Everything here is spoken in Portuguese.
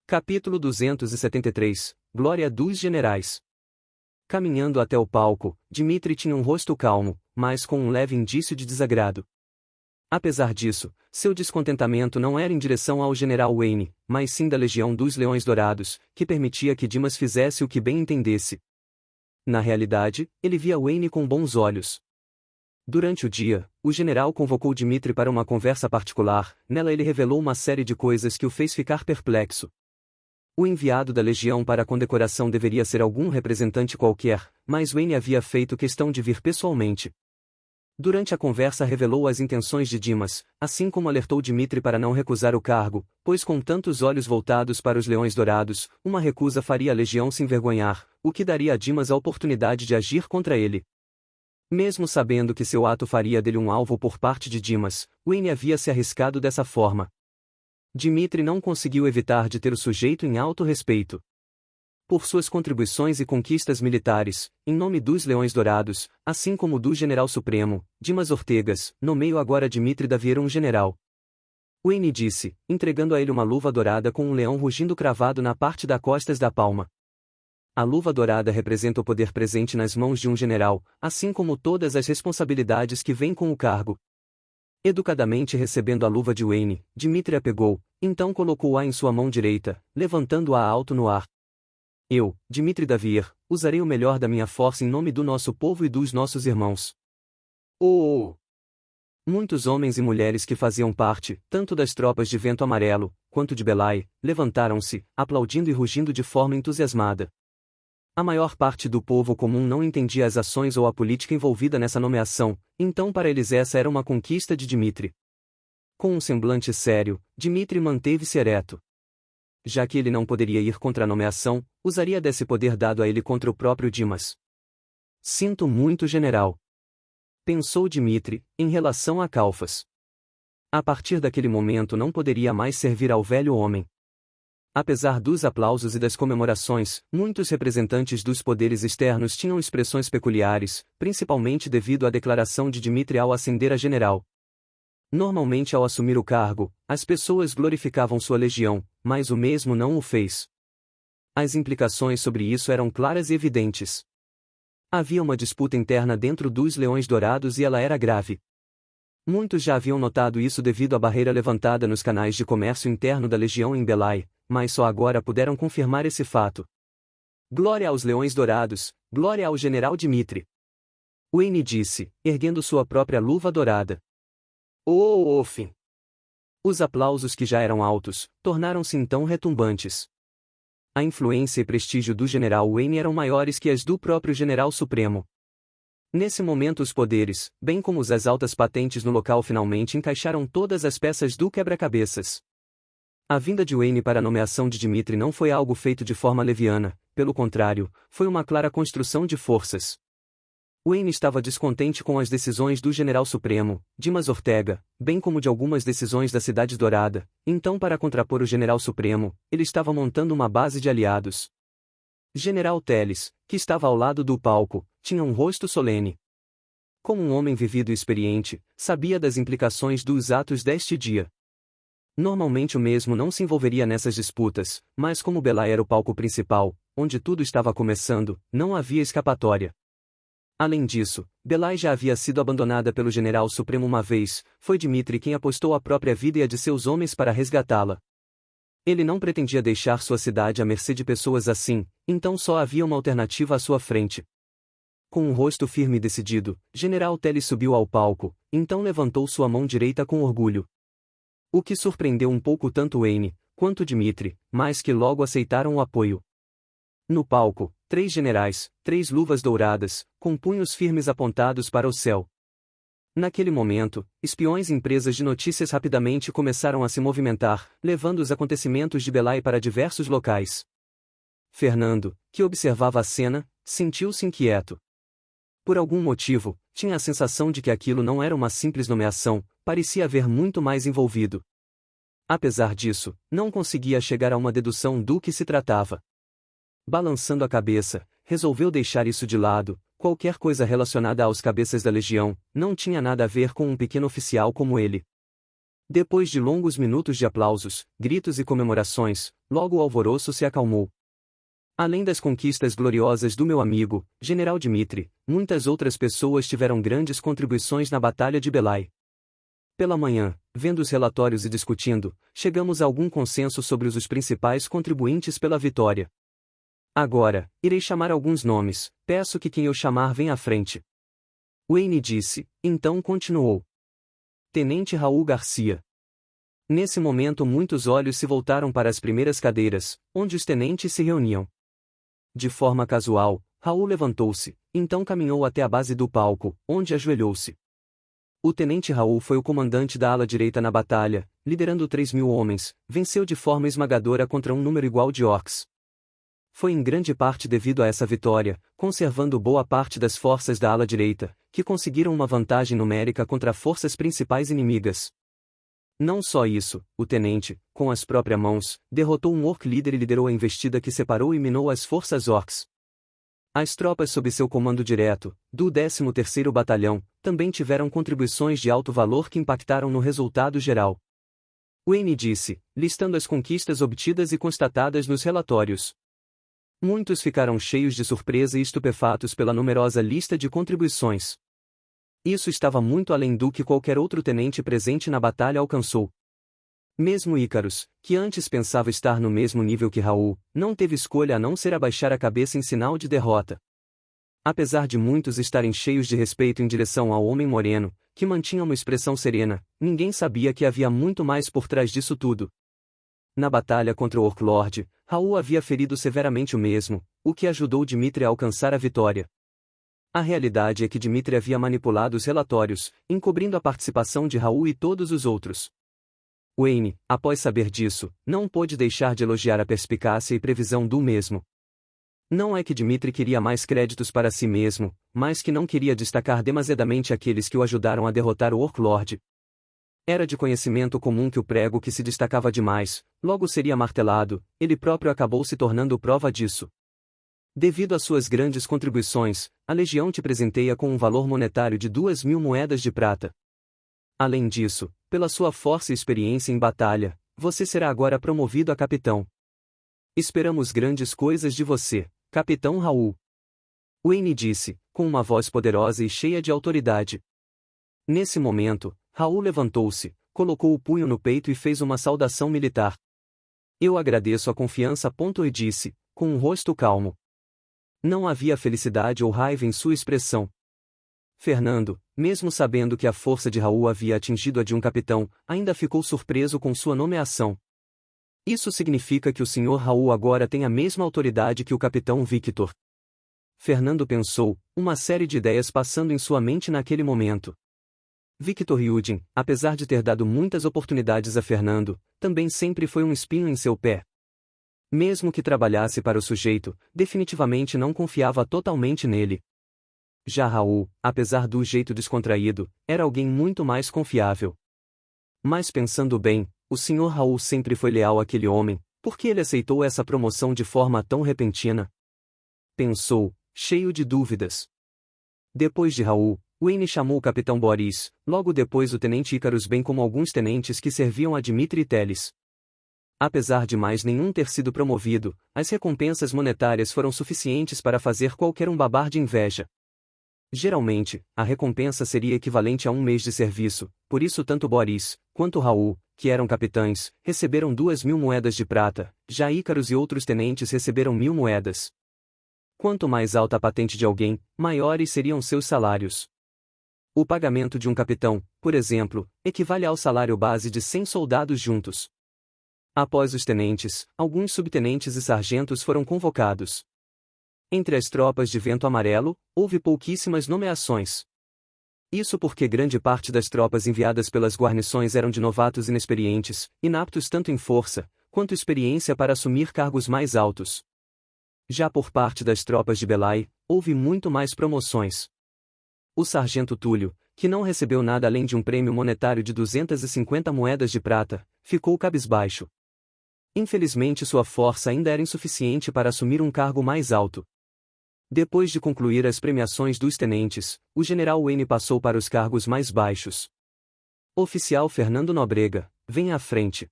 Capítulo 273 Glória dos Generais. Caminhando até o palco, Dmitri tinha um rosto calmo, mas com um leve indício de desagrado. Apesar disso, seu descontentamento não era em direção ao general Wayne, mas sim da Legião dos Leões Dourados, que permitia que Dimas fizesse o que bem entendesse. Na realidade, ele via Wayne com bons olhos. Durante o dia, o general convocou Dmitri para uma conversa particular. Nela ele revelou uma série de coisas que o fez ficar perplexo. O enviado da legião para a condecoração deveria ser algum representante qualquer, mas Wayne havia feito questão de vir pessoalmente. Durante a conversa revelou as intenções de Dimas, assim como alertou Dmitri para não recusar o cargo, pois com tantos olhos voltados para os Leões Dourados, uma recusa faria a legião se envergonhar, o que daria a Dimas a oportunidade de agir contra ele. Mesmo sabendo que seu ato faria dele um alvo por parte de Dimas, Wayne havia se arriscado dessa forma. Dmitri não conseguiu evitar de ter o sujeito em alto respeito. Por suas contribuições e conquistas militares, em nome dos Leões Dourados, assim como do General Supremo, Dimas Ortegas, nomeio agora Dmitri da Vieira um general. Wayne disse, entregando a ele uma luva dourada com um leão rugindo cravado na parte das costas da palma. A luva dourada representa o poder presente nas mãos de um general, assim como todas as responsabilidades que vêm com o cargo. Educadamente recebendo a luva de Wayne, Dmitri a pegou, então colocou-a em sua mão direita, levantando-a alto no ar. Eu, Dmitri da Vieira, usarei o melhor da minha força em nome do nosso povo e dos nossos irmãos. Oh! Muitos homens e mulheres que faziam parte, tanto das tropas de Vento Amarelo, quanto de Belay, levantaram-se, aplaudindo e rugindo de forma entusiasmada. A maior parte do povo comum não entendia as ações ou a política envolvida nessa nomeação, então para eles essa era uma conquista de Dmitri. Com um semblante sério, Dmitri manteve-se ereto. Já que ele não poderia ir contra a nomeação, usaria desse poder dado a ele contra o próprio Dimas. Sinto muito, general. Pensou Dmitri, em relação a Calfas. A partir daquele momento não poderia mais servir ao velho homem. Apesar dos aplausos e das comemorações, muitos representantes dos poderes externos tinham expressões peculiares, principalmente devido à declaração de Dmitri ao ascender a general. Normalmente ao assumir o cargo, as pessoas glorificavam sua legião, mas o mesmo não o fez. As implicações sobre isso eram claras e evidentes. Havia uma disputa interna dentro dos Leões Dourados e ela era grave. Muitos já haviam notado isso devido à barreira levantada nos canais de comércio interno da legião em Belay, mas só agora puderam confirmar esse fato. Glória aos Leões Dourados, glória ao general Dmitri. Wayne disse, erguendo sua própria luva dourada. Oh, fim! Os aplausos que já eram altos, tornaram-se então retumbantes. A influência e prestígio do general Wayne eram maiores que as do próprio general supremo. Nesse momento os poderes, bem como as altas patentes no local finalmente encaixaram todas as peças do quebra-cabeças. A vinda de Wayne para a nomeação de Dmitri não foi algo feito de forma leviana, pelo contrário, foi uma clara construção de forças. Wayne estava descontente com as decisões do General Supremo, Dimas Ortega, bem como de algumas decisões da Cidade Dourada, então para contrapor o General Supremo, ele estava montando uma base de aliados. General Teles, que estava ao lado do palco, tinha um rosto solene. Como um homem vivido e experiente, sabia das implicações dos atos deste dia. Normalmente o mesmo não se envolveria nessas disputas, mas como Belay era o palco principal, onde tudo estava começando, não havia escapatória. Além disso, Belay já havia sido abandonada pelo General Supremo uma vez, foi Dmitri quem apostou a própria vida e a de seus homens para resgatá-la. Ele não pretendia deixar sua cidade à mercê de pessoas assim, então só havia uma alternativa à sua frente. Com um rosto firme e decidido, General Teles subiu ao palco, então levantou sua mão direita com orgulho. O que surpreendeu um pouco tanto Wayne, quanto Dmitri, mas que logo aceitaram o apoio. No palco, 3 generais, 3 luvas douradas, com punhos firmes apontados para o céu. Naquele momento, espiões e empresas de notícias rapidamente começaram a se movimentar, levando os acontecimentos de Belay para diversos locais. Fernando, que observava a cena, sentiu-se inquieto. Por algum motivo, tinha a sensação de que aquilo não era uma simples nomeação, parecia haver muito mais envolvido. Apesar disso, não conseguia chegar a uma dedução do que se tratava. Balançando a cabeça, resolveu deixar isso de lado, qualquer coisa relacionada aos cabeças da legião, não tinha nada a ver com um pequeno oficial como ele. Depois de longos minutos de aplausos, gritos e comemorações, logo o alvoroço se acalmou. Além das conquistas gloriosas do meu amigo, General Dmitri, muitas outras pessoas tiveram grandes contribuições na Batalha de Belai. Pela manhã, vendo os relatórios e discutindo, chegamos a algum consenso sobre os principais contribuintes pela vitória. Agora, irei chamar alguns nomes, peço que quem eu chamar venha à frente. Wayne disse, então continuou. Tenente Raul Garcia. Nesse momento muitos olhos se voltaram para as primeiras cadeiras, onde os tenentes se reuniam. De forma casual, Raul levantou-se, então caminhou até a base do palco, onde ajoelhou-se. O tenente Raul foi o comandante da ala direita na batalha, liderando 3.000 homens, venceu de forma esmagadora contra um número igual de orcs. Foi em grande parte devido a essa vitória, conservando boa parte das forças da ala direita, que conseguiram uma vantagem numérica contra forças principais inimigas. Não só isso, o tenente, com as próprias mãos, derrotou um orc líder e liderou a investida que separou e minou as forças orcs. As tropas sob seu comando direto, do 13º Batalhão, também tiveram contribuições de alto valor que impactaram no resultado geral. Wayne disse, listando as conquistas obtidas e constatadas nos relatórios. Muitos ficaram cheios de surpresa e estupefatos pela numerosa lista de contribuições. Isso estava muito além do que qualquer outro tenente presente na batalha alcançou. Mesmo Ícaros, que antes pensava estar no mesmo nível que Raul, não teve escolha a não ser abaixar a cabeça em sinal de derrota. Apesar de muitos estarem cheios de respeito em direção ao homem moreno, que mantinha uma expressão serena, ninguém sabia que havia muito mais por trás disso tudo. Na batalha contra o Orc Lord, Raul havia ferido severamente o mesmo, o que ajudou Dmitri a alcançar a vitória. A realidade é que Dmitri havia manipulado os relatórios, encobrindo a participação de Raul e todos os outros. Wayne, após saber disso, não pôde deixar de elogiar a perspicácia e previsão do mesmo. Não é que Dmitri queria mais créditos para si mesmo, mas que não queria destacar demasiadamente aqueles que o ajudaram a derrotar o Orc Lord. Era de conhecimento comum que o prego que se destacava demais, logo seria martelado, ele próprio acabou se tornando prova disso. Devido às suas grandes contribuições, a Legião te presenteia com um valor monetário de 2.000 moedas de prata. Além disso, pela sua força e experiência em batalha, você será agora promovido a capitão. Esperamos grandes coisas de você, Capitão Raul. Wayne disse, com uma voz poderosa e cheia de autoridade. Nesse momento, Raul levantou-se, colocou o punho no peito e fez uma saudação militar. Eu agradeço a confiança. E disse, com um rosto calmo. Não havia felicidade ou raiva em sua expressão. Fernando, mesmo sabendo que a força de Raul havia atingido a de um capitão, ainda ficou surpreso com sua nomeação. Isso significa que o Sr. Raul agora tem a mesma autoridade que o capitão Victor. Fernando pensou, uma série de ideias passando em sua mente naquele momento. Victor Yudin, apesar de ter dado muitas oportunidades a Fernando, também sempre foi um espinho em seu pé. Mesmo que trabalhasse para o sujeito, definitivamente não confiava totalmente nele. Já Raul, apesar do jeito descontraído, era alguém muito mais confiável. Mas pensando bem, o Sr. Raul sempre foi leal àquele homem, por que ele aceitou essa promoção de forma tão repentina? Pensou, cheio de dúvidas. Depois de Raul, Wayne chamou o capitão Boris, logo depois o tenente Ícaros bem como alguns tenentes que serviam a Dmitri Teles. Apesar de mais nenhum ter sido promovido, as recompensas monetárias foram suficientes para fazer qualquer um babar de inveja. Geralmente, a recompensa seria equivalente a um mês de serviço, por isso tanto Boris, quanto Raul, que eram capitães, receberam 2.000 moedas de prata, já Ícaros e outros tenentes receberam 1.000 moedas. Quanto mais alta a patente de alguém, maiores seriam seus salários. O pagamento de um capitão, por exemplo, equivale ao salário base de 100 soldados juntos. Após os tenentes, alguns subtenentes e sargentos foram convocados. Entre as tropas de Vento Amarelo, houve pouquíssimas nomeações. Isso porque grande parte das tropas enviadas pelas guarnições eram de novatos inexperientes, inaptos tanto em força, quanto experiência para assumir cargos mais altos. Já por parte das tropas de Belai, houve muito mais promoções. O sargento Túlio, que não recebeu nada além de um prêmio monetário de 250 moedas de prata, ficou cabisbaixo. Infelizmente sua força ainda era insuficiente para assumir um cargo mais alto. Depois de concluir as premiações dos tenentes, o general Wayne passou para os cargos mais baixos. Oficial Fernando Nóbrega, venha à frente.